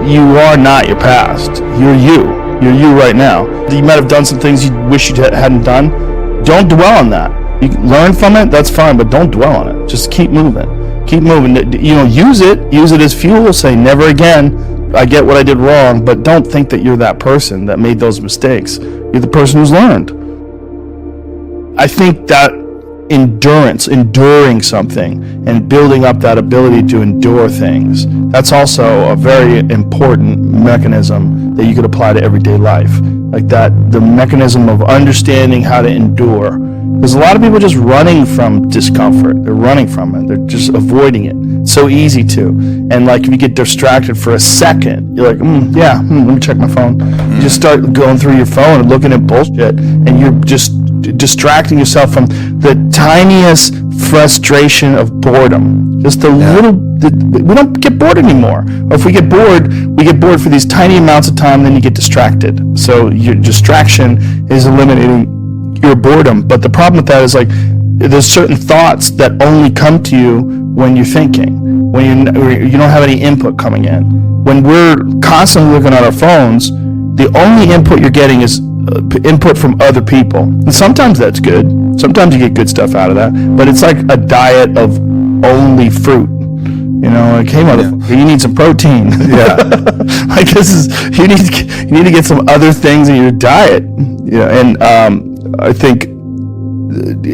you are not your past. You're you right now. You might have done some things you wish you hadn't done. Don't dwell on that. You can learn from it, that's fine, but don't dwell on it. Just keep moving. Use it as fuel. Say never again. I get what I did wrong, but don't think that you're that person that made those mistakes. You're the person who's learned. I think that enduring something and building up that ability to endure things, that's also a very important mechanism that you could apply to everyday life. Like that, the mechanism of understanding how to endure. There's a lot of people just running from discomfort. They're running from it. They're just avoiding it. It's so easy to. And like if you get distracted for a second, you're like, let me check my phone. You just start going through your phone and looking at bullshit, and you're just distracting yourself from the tiniest frustration of boredom. Just the we don't get bored anymore. Or if we get bored for these tiny amounts of time, then you get distracted. So your distraction is eliminating your boredom. But the problem with that is like there's certain thoughts that only come to you when you're thinking, when you don't have any input coming in. When we're constantly looking at our phones, the only input you're getting is input from other people. And sometimes that's good. Sometimes you get good stuff out of that. But it's like a diet of only fruit. Like, hey, motherfucker, you need some protein. Yeah. Like you need to get some other things in your diet. And I think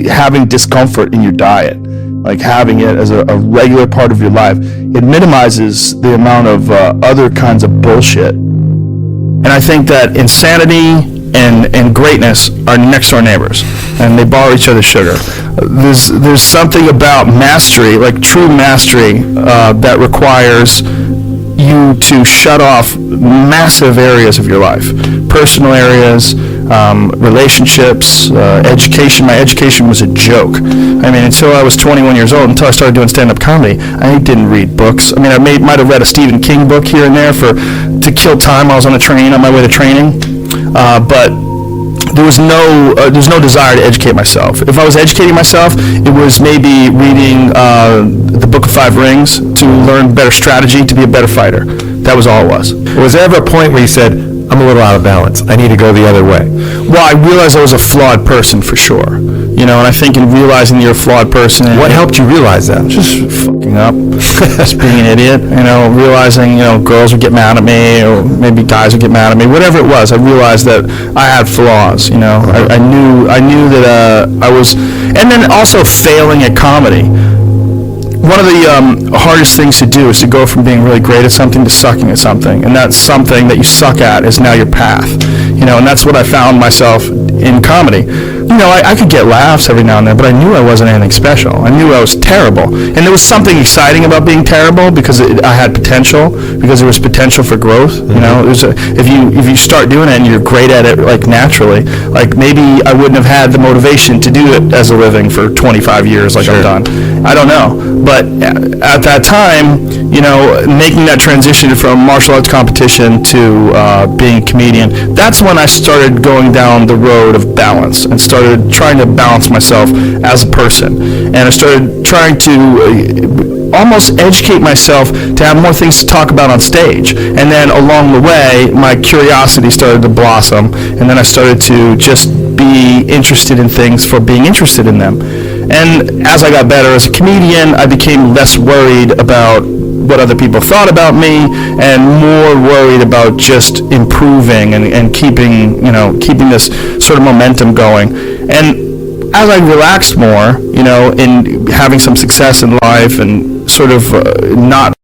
having discomfort in your diet, like having it as a regular part of your life, it minimizes the amount of other kinds of bullshit. And I think that insanity and greatness are next door neighbors, and they borrow each other's sugar. There's something about mastery, like true mastery, that requires you to shut off massive areas of your life, personal areas, relationships, education. My education was a joke. I mean, until I was 21 years old, until I started doing stand-up comedy, I didn't read books. I mean, I might have read a Stephen King book here and there to kill time. I was on a train on my way to training, but there was no desire to educate myself. If I was educating myself, it was maybe reading the Book of Five Rings to learn better strategy, to be a better fighter. That was all it was. Was there ever a point where you said, I'm a little out of balance, I need to go the other way? Well, I realized I was a flawed person for sure. And I think in realizing you're a flawed person... What helped you realize that? Just fucking up. Just being an idiot. Realizing, girls would get mad at me, or maybe guys would get mad at me. Whatever it was, I realized that I had flaws, I knew that I was... And then also failing at comedy. One of the hardest things to do is to go from being really great at something to sucking at something. And that something that you suck at is now your path. And that's what I found myself in comedy. I could get laughs every now and then, but I knew I wasn't anything special. I knew I was terrible. And there was something exciting about being terrible because I had potential, because there was potential for growth. If you start doing it and you're great at it, like naturally, like maybe I wouldn't have had the motivation to do it as a living for 25 years like I've done. I don't know. But at that time, making that transition from martial arts competition to being a comedian, that's when I started going down the road of balance and started trying to balance myself as a person. And I started trying to almost educate myself to have more things to talk about on stage. And then along the way, my curiosity started to blossom, and then I started to just be interested in things for being interested in them. And as I got better as a comedian, I became less worried about what other people thought about me and more worried about just improving and keeping this sort of momentum going. And as I relaxed more, in having some success in life and sort of not